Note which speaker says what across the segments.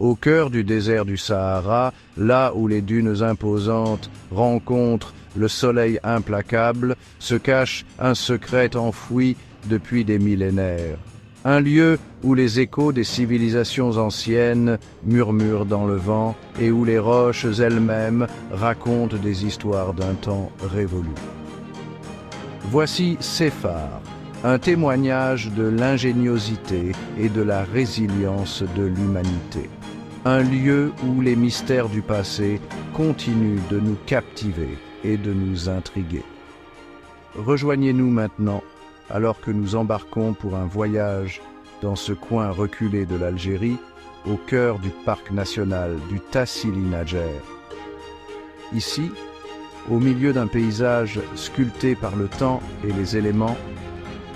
Speaker 1: Au cœur du désert du Sahara, là où les dunes imposantes rencontrent le soleil implacable, se cache un secret enfoui depuis des millénaires. Un lieu où les échos des civilisations anciennes murmurent dans le vent et où les roches elles-mêmes racontent des histoires d'un temps révolu. Voici Séphar, un témoignage de l'ingéniosité et de la résilience de l'humanité. Un lieu où les mystères du passé continuent de nous captiver et de nous intriguer. Rejoignez-nous maintenant, alors que nous embarquons pour un voyage dans ce coin reculé de l'Algérie, au cœur du parc national du Tassili Nadjer. Ici, au milieu d'un paysage sculpté par le temps et les éléments,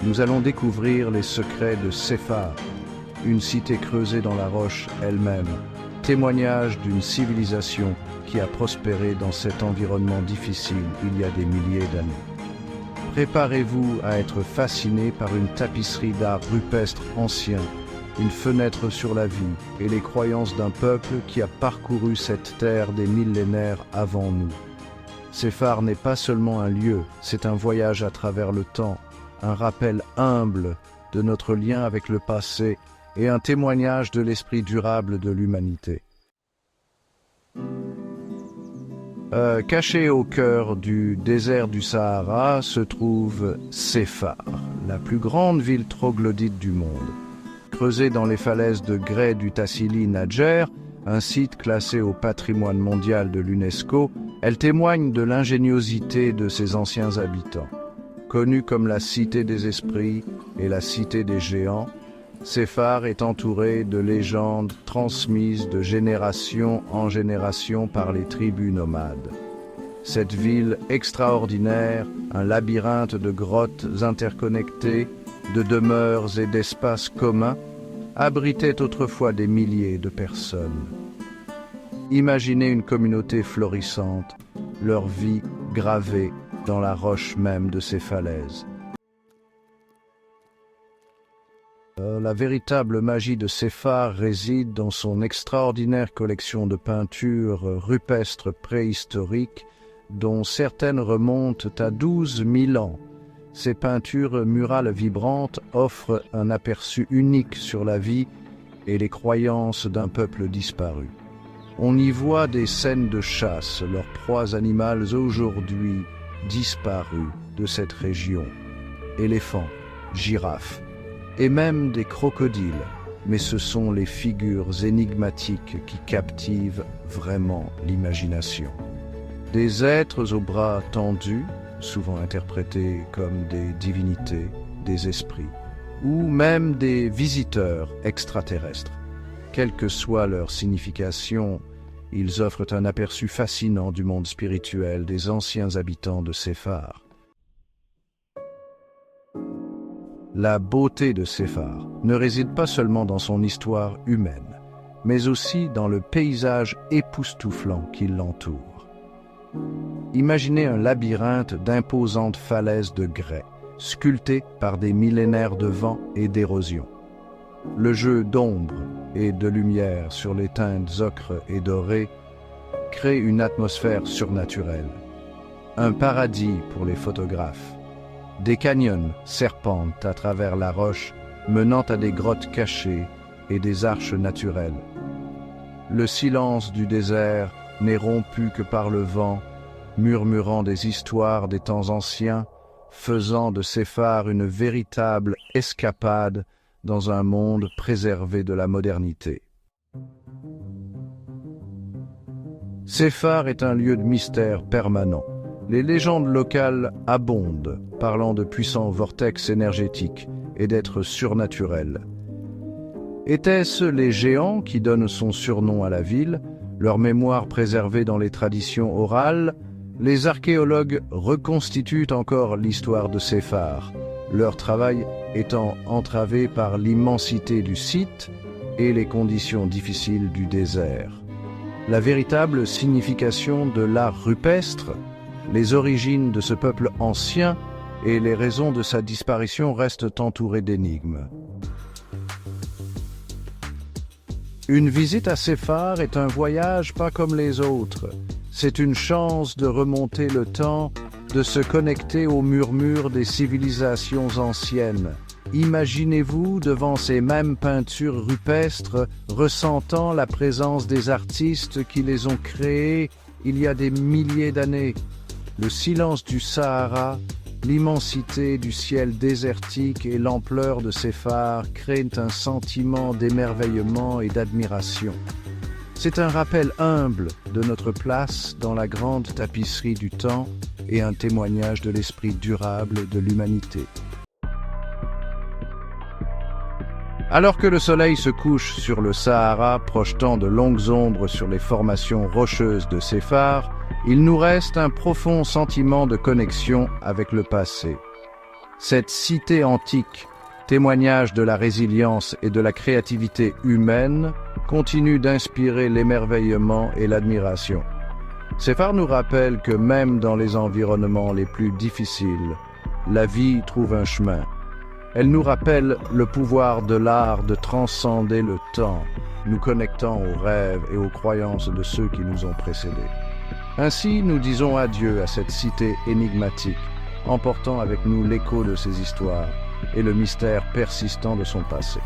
Speaker 1: nous allons découvrir les secrets de Séphar, une cité creusée dans la roche elle-même, témoignage d'une civilisation qui a prospéré dans cet environnement difficile il y a des milliers d'années. Préparez-vous à être fasciné par une tapisserie d'art rupestre ancien, une fenêtre sur la vie et les croyances d'un peuple qui a parcouru cette terre des millénaires avant nous. Séphar n'est pas seulement un lieu, c'est un voyage à travers le temps, un rappel humble de notre lien avec le passé et un témoignage de l'esprit durable de l'humanité. Caché au cœur du désert du Sahara se trouve Séphar, la plus grande ville troglodyte du monde. Creusée dans les falaises de grès du Tassili Nadjer, un site classé au patrimoine mondial de l'UNESCO, elle témoigne de l'ingéniosité de ses anciens habitants. Connue comme la cité des esprits et la cité des géants, Séphar est entouré de légendes transmises de génération en génération par les tribus nomades. Cette ville extraordinaire, un labyrinthe de grottes interconnectées, de demeures et d'espaces communs, abritait autrefois des milliers de personnes. Imaginez une communauté florissante, leur vie gravée dans la roche même de ces falaises. La véritable magie de Séphar réside dans son extraordinaire collection de peintures rupestres préhistoriques, dont certaines remontent à 12 000 ans. Ces peintures murales vibrantes offrent un aperçu unique sur la vie et les croyances d'un peuple disparu. On y voit des scènes de chasse, leurs proies animales aujourd'hui disparues de cette région. Éléphants, girafes, et même des crocodiles, mais ce sont les figures énigmatiques qui captivent vraiment l'imagination. Des êtres aux bras tendus, souvent interprétés comme des divinités, des esprits, ou même des visiteurs extraterrestres. Quelle que soit leur signification, ils offrent un aperçu fascinant du monde spirituel des anciens habitants de Séphar. La beauté de Séphar ne réside pas seulement dans son histoire humaine, mais aussi dans le paysage époustouflant qui l'entoure. Imaginez un labyrinthe d'imposantes falaises de grès, sculptées par des millénaires de vent et d'érosion. Le jeu d'ombre et de lumière sur les teintes ocre et dorées crée une atmosphère surnaturelle, un paradis pour les photographes. Des canyons serpentent à travers la roche, menant à des grottes cachées et des arches naturelles. Le silence du désert n'est rompu que par le vent, murmurant des histoires des temps anciens, faisant de Séphar une véritable escapade dans un monde préservé de la modernité. Séphar est un lieu de mystère permanent. Les légendes locales abondent, parlant de puissants vortex énergétiques et d'êtres surnaturels. Étaient-ce les géants qui donnent son surnom à la ville, leur mémoire préservée dans les traditions orales? Les archéologues reconstituent encore l'histoire de Séphar, leur travail étant entravé par l'immensité du site et les conditions difficiles du désert. La véritable signification de l'art rupestre, les origines de ce peuple ancien et les raisons de sa disparition restent entourées d'énigmes. Une visite à Séphar est un voyage pas comme les autres. C'est une chance de remonter le temps, de se connecter au murmure des civilisations anciennes. Imaginez-vous devant ces mêmes peintures rupestres, ressentant la présence des artistes qui les ont créées il y a des milliers d'années. Le silence du Sahara, l'immensité du ciel désertique et l'ampleur de Séphar créent un sentiment d'émerveillement et d'admiration. C'est un rappel humble de notre place dans la grande tapisserie du temps et un témoignage de l'esprit durable de l'humanité. Alors que le soleil se couche sur le Sahara, projetant de longues ombres sur les formations rocheuses de Séphar, il nous reste un profond sentiment de connexion avec le passé. Cette cité antique, témoignage de la résilience et de la créativité humaine, continue d'inspirer l'émerveillement et l'admiration. Séphar nous rappelle que même dans les environnements les plus difficiles, la vie trouve un chemin. Elle nous rappelle le pouvoir de l'art de transcender le temps, nous connectant aux rêves et aux croyances de ceux qui nous ont précédés. Ainsi, nous disons adieu à cette cité énigmatique, emportant avec nous l'écho de ses histoires et le mystère persistant de son passé.